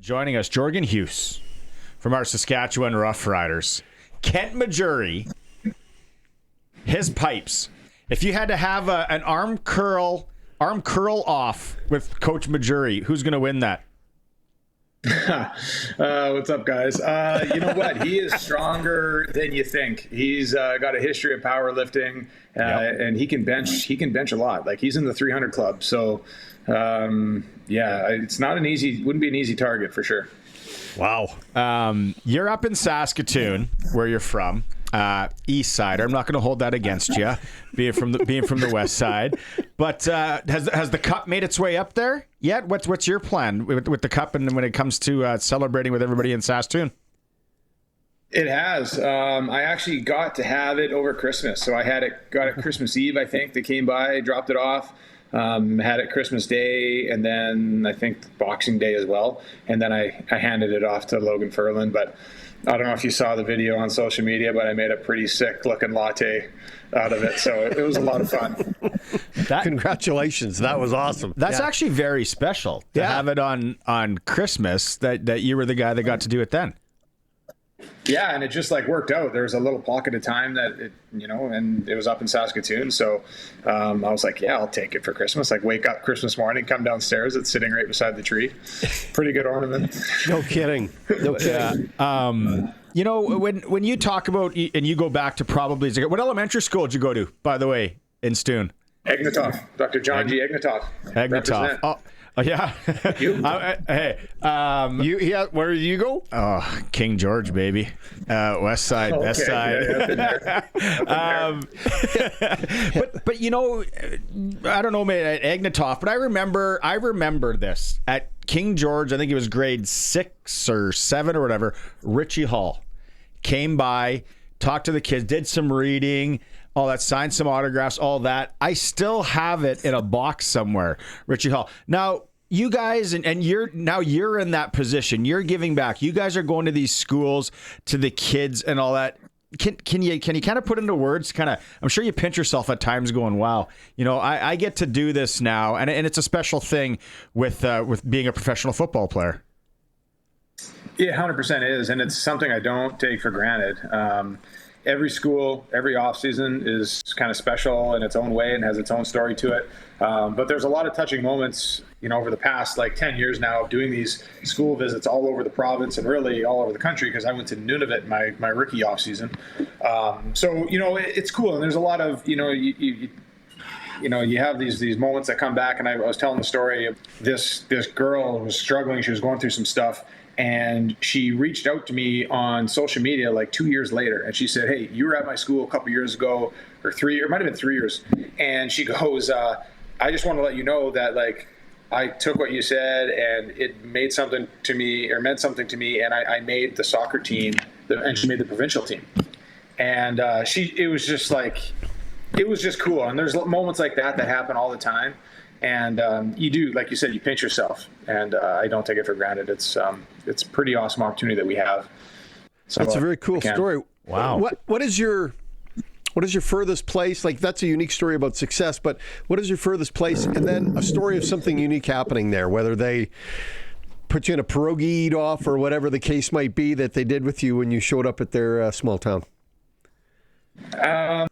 Joining us, Jorgen Hus from our Saskatchewan Roughriders. Kent Majuri, his pipes. If you had to have an arm curl off with Coach Majuri, who's going to win that? What's up, guys? You know what? He is stronger than you think. He's got a history of powerlifting, and he can bench. He can bench a lot. Like, he's in the 300 club. So, it's not wouldn't be an easy target for sure. Wow. You're up in Saskatoon, where you're from. East side. I'm not going to hold that against you, being from the west side. But has the cup made its way up there yet? What's your plan with the cup, and when it comes to celebrating with everybody in Saskatoon? It has. I actually got to have it over Christmas. So I got it Christmas Eve, I think. They came by, dropped it off. Had it Christmas Day, and then I think Boxing Day as well. And then I handed it off to Logan Ferland. But I don't know if you saw the video on social media, but I made a pretty sick looking latte out of it. So it was a lot of fun. Congratulations. That was awesome. That's actually very special to have it on Christmas, that you were the guy that got to do it then. Yeah, and it just worked out. There was a little pocket of time that and it was up in Saskatoon. So I was like, yeah, I'll take it for Christmas. Wake up Christmas morning, come downstairs, it's sitting right beside the tree. Pretty good ornament. No kidding. No kidding. When you talk about, and you go back to probably, what elementary school did you go to, by the way, in Stoon? Egnatov. Dr. John G. Egnatov. Egnatov. Oh, yeah. You? Where did you go? Oh, King George, baby. West side, best side. Yeah, but I don't know, man, at Egnatov, but I remember this at King George. I think it was grade 6 or 7 or whatever. Richie Hall came by, talked to the kids, did some reading, all that, signed some autographs, all that. I still have it in a box somewhere, Richie Hall. Now, you guys, and you're in that position. You're giving back. You guys are going to these schools, to the kids and all that. Can you kind of put into words, I'm sure you pinch yourself at times going, wow, I get to do this now. And it's a special thing with being a professional football player. Yeah, 100% is. And it's something I don't take for granted. Every school, every off season is kind of special in its own way and has its own story to it. But there's a lot of touching moments, over the past 10 years now of doing these school visits all over the province and really all over the country, because I went to Nunavut in my rookie off season. So it's cool, and there's a lot of you have these moments that come back. And I was telling the story of this girl who was struggling. She was going through some stuff. And she reached out to me on social media 2 years later, and she said, "Hey, you were at my school a couple years ago, or it might have been 3 years." And she goes, "I just want to let you know that I took what you said, and it made something to me, or meant something to me, and I made the soccer team, and she made the provincial team." And it was just cool. And there's moments like that happen all the time. And you do, like you said, you pinch yourself, and I don't take it for granted. It's a pretty awesome opportunity that we have. So that's a very cool story. Wow. What is your furthest place? That's a unique story about success, but what is your furthest place? And then a story of something unique happening there, whether they put you in a pierogi eat-off or whatever the case might be that they did with you when you showed up at their small town. I've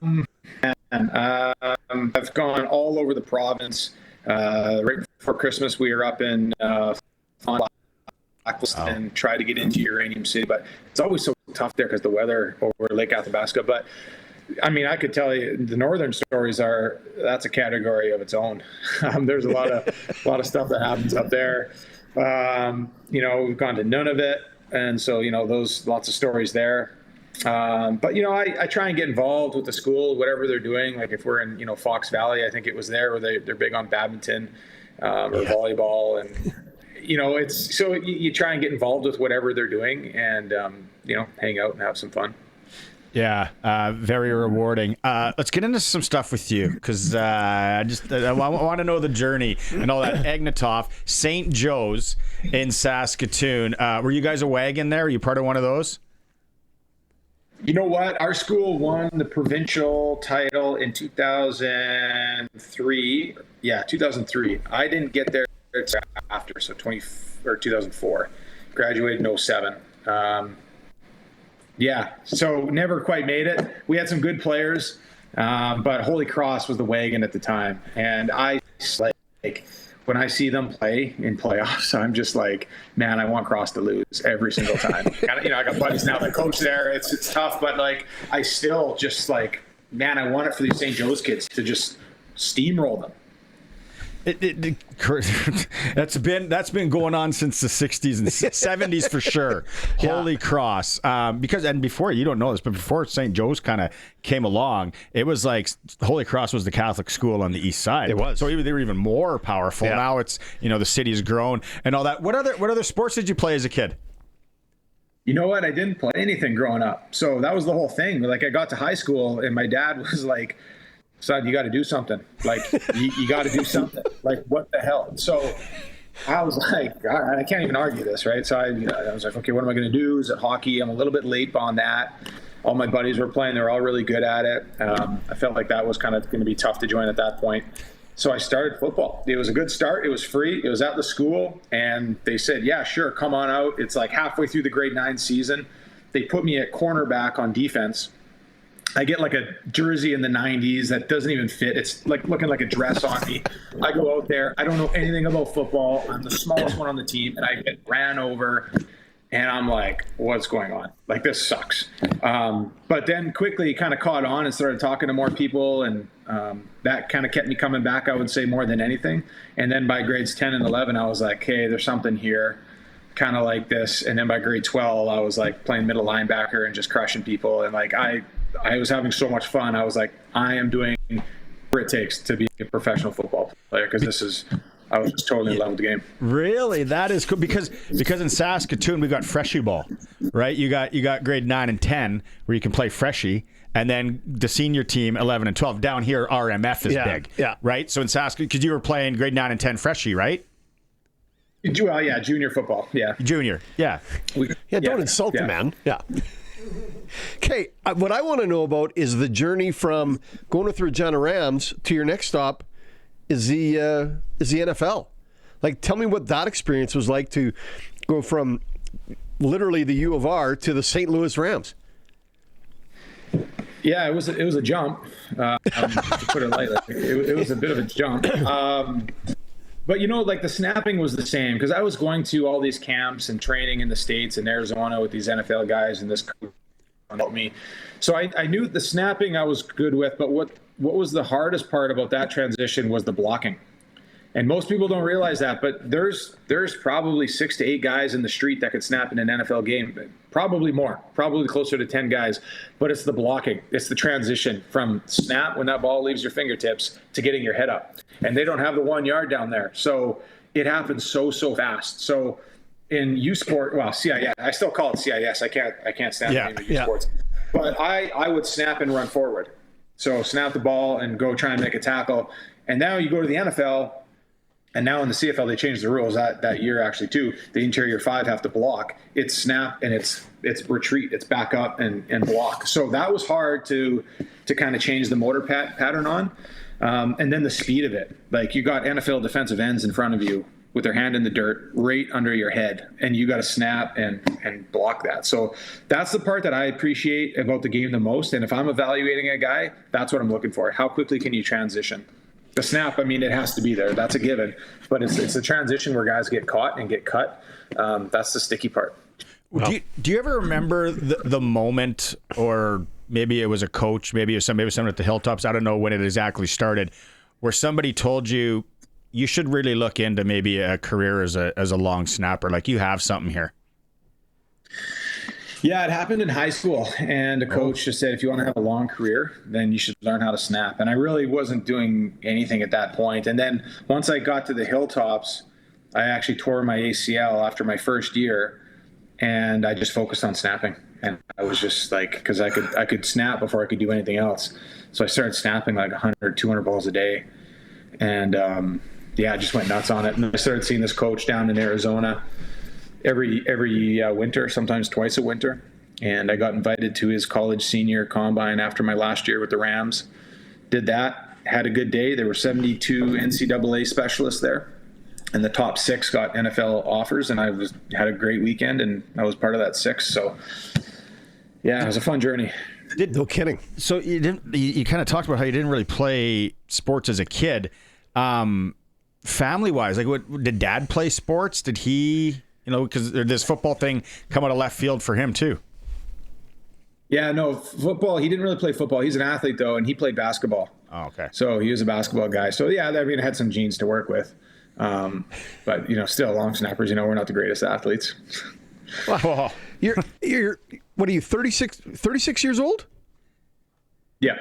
gone all over the province. Right before Christmas, we were up in and tried to get into Uranium City, but it's always so tough there because the weather over Lake Athabasca. But I mean, I could tell you the northern stories that's a category of its own. There's a lot of stuff that happens up there. We've gone to Nunavut, and so those lots of stories there. But I try and get involved with the school, whatever they're doing. If we're in Fox Valley, I think it was there where they're big on badminton or volleyball, and it's so you try and get involved with whatever they're doing, and hang out and have some fun. Yeah, very rewarding. Let's get into some stuff with you, because I want to know the journey and all that. Egnatov, St. Joe's in Saskatoon. Were you guys a wagon there? Were you part of one of those? You know what? Our school won the provincial title in 2003. Yeah, 2003. I didn't get there after, so 2004. graduated in 07. Yeah, so never quite made it. We had some good players, but Holy Cross was the wagon at the time. And like when I see them play in playoffs, I'm just like, man, I want Cross to lose every single time. I got buddies now that coach there. It's tough, but like I still just like, man, I want it for these St. Joe's kids to just steamroll them. That's been going on since the 60s and 70s for sure. Yeah. Holy Cross. And before, you don't know this, but before St. Joe's kind of came along, it was like Holy Cross was the Catholic school on the east side. It was. So they were even more powerful. Yeah. Now it's, the city's grown and all that. What other sports did you play as a kid? You know what? I didn't play anything growing up. So that was the whole thing. Like I got to high school and my dad was like, son, you got to do something. Like, you got to do something. Like, what the hell? So I was like, I can't even argue this, right? So I was like, okay, what am I going to do? Is it hockey? I'm a little bit late on that. All my buddies were playing. They were all really good at it. I felt like that was kind of going to be tough to join at that point. So I started football. It was a good start. It was free. It was at the school. And they said, yeah, sure, come on out. It's like halfway through the grade 9 season. They put me at cornerback on defense. I get like a jersey in the 90s that doesn't even fit. It's like looking like a dress on me. I go out there. I don't know anything about football. I'm the smallest one on the team, and I get ran over. And I'm like, what's going on? Like, this sucks. But then quickly kind of caught on and started talking to more people. And that kind of kept me coming back, I would say, more than anything. And then by grades 10 and 11, I was like, hey, there's something here. Kind of like this. And then by grade 12, I was like playing middle linebacker and just crushing people. And like, I was having so much fun. I was like, I am doing what it takes to be a professional football player because I was just totally in love with the game. Really? That is cool because in Saskatoon we got freshie ball, right? You got grade 9 and 10 where you can play freshie, and then the senior team 11 and 12. Down here RMF is big, right? So in Saskatoon, because you were playing grade 9 and 10 freshie, right? Well, yeah, junior football, yeah. Junior, yeah. Don't insult the man. Yeah. Okay, what I want to know about is the journey from going with Regina Rams to your next stop is the NFL. Like, tell me what that experience was like to go from literally the U of R to the St. Louis Rams. Yeah, it was a jump. To put it lightly, it was a bit of a jump. But like the snapping was the same because I was going to all these camps and training in the States and Arizona with these NFL guys, and this coach helped me. So I knew the snapping I was good with, but what was the hardest part about that transition was the blocking. And most people don't realize that, but there's probably 6 to 8 guys in the street that could snap in an NFL game. Probably more, probably closer to 10 guys. But it's the blocking. It's the transition from snap when that ball leaves your fingertips to getting your head up. And they don't have the 1 yard down there. So it happens so fast. So in U Sport, well, CIS, I still call it CIS. I can't snap the name of U Sports. But I would snap and run forward. So snap the ball and go try and make a tackle. And now you go to the NFL. And now in the CFL, they changed the rules that year actually too. The interior 5 have to block. It's snap and it's retreat. It's back up and block. So that was hard to kind of change the motor pattern on. And then the speed of it. Like you got NFL defensive ends in front of you with their hand in the dirt right under your head. And you got to snap and block that. So that's the part that I appreciate about the game the most. And if I'm evaluating a guy, that's what I'm looking for. How quickly can you transition? The snap, I mean, it has to be there. That's a given. But it's a transition where guys get caught and get cut. That's the sticky part. Well, do you ever remember the moment, or maybe it was a coach, maybe it was someone at the Hilltops, I don't know when it exactly started, where somebody told you should really look into maybe a career as a long snapper, like you have something here? Yeah, it happened in high school, and a coach just said, if you want to have a long career, then you should learn how to snap. And I really wasn't doing anything at that point. And then once I got to the Hilltops, I actually tore my ACL after my first year, and I just focused on snapping. And I was just like, because I could snap before I could do anything else. So I started snapping like 100, 200 balls a day. And I just went nuts on it. And I started seeing this coach down in Arizona every winter, sometimes twice a winter. And I got invited to his college senior combine after my last year with the Rams. Did that, had a good day. There were 72 NCAA specialists there. the top 6 got NFL offers, and had a great weekend, and I was part of that 6. So yeah, it was a fun journey. No kidding. So you kind of talked about how you didn't really play sports as a kid. Family wise, like, what did Dad play sports? Did he, because this football thing come out of left field for him too? Yeah, no, football. He didn't really play football. He's an athlete though, and he played basketball. Oh, okay. So he was a basketball guy. So yeah, I mean, I had some genes to work with. But still, long snappers. We're not the greatest athletes. Wow. You're what are you, 36 years old? Yeah.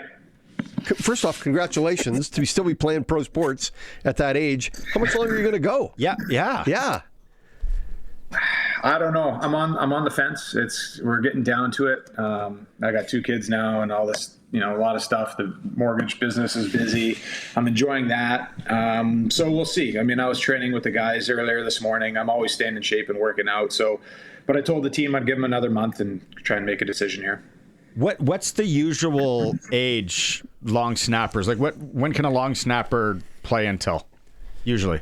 First off, congratulations to still be playing pro sports at that age. How much longer are you going to go? Yeah. I don't know. I'm on the fence. We're getting down to it. I got 2 kids now and all this, a lot of stuff. The mortgage business is busy. I'm enjoying that. So we'll see. I mean, I was training with the guys earlier this morning. I'm always staying in shape and working out. So, but I told the team I'd give them another month and try and make a decision here. What's the usual age long snappers? Like, when can a long snapper play until? Usually,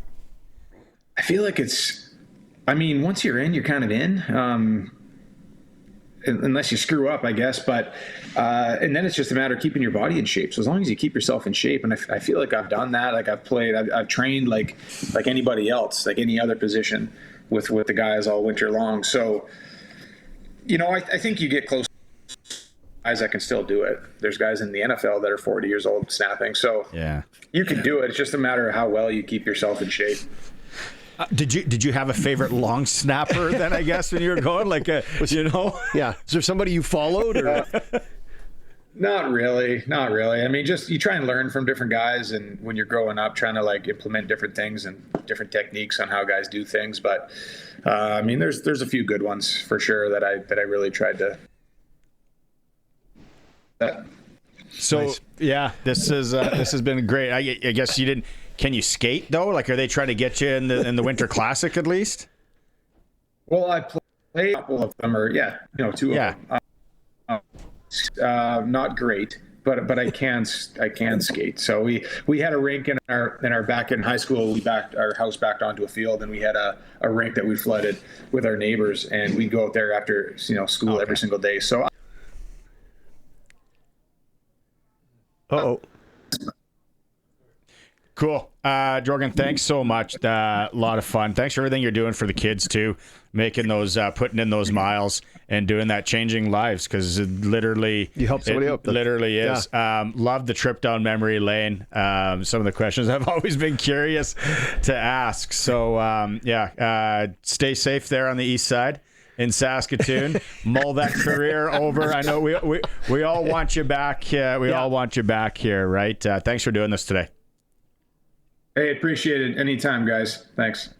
I feel like once you're in, you're kind of in, unless you screw up, I guess. But and then it's just a matter of keeping your body in shape. So as long as you keep yourself in shape, and I feel like I've done that. Like I've trained like anybody else, like any other position, with the guys all winter long. So, I think you get close. Guys that can still do it. There's guys in the NFL that are 40 years old snapping. So yeah, you can do it. It's just a matter of how well you keep yourself in shape. Did you have a favorite long snapper then, I guess, when you were going? Like, Yeah. Is there somebody you followed? Or? Not really. I mean, just you try and learn from different guys, and when you're growing up, trying to like implement different things and different techniques on how guys do things. But I mean, there's a few good ones for sure that I really tried to. So nice. Yeah, this has been great. I guess you didn't. Can you skate though? Like, are they trying to get you in the Winter Classic at least? Well, I played a couple of them, or 2 of them. Not great, but I can skate. So we had a rink in our back in high school. We backed our house backed onto a field, and we had a rink that we flooded with our neighbors, and we'd go out there after school every single day. So. Cool. Jorgen, thanks so much. A lot of fun. Thanks for everything you're doing for the kids too, making those, putting in those miles and doing that, changing lives, because it literally, you help somebody out. Literally is. Yeah. Love the trip down memory lane. Some of the questions I've always been curious to ask. So stay safe there on the east side in Saskatoon. Mull that career over. I know we all want you back. We all want you back here, right? Thanks for doing this today. Hey, appreciate it. Anytime, guys. Thanks.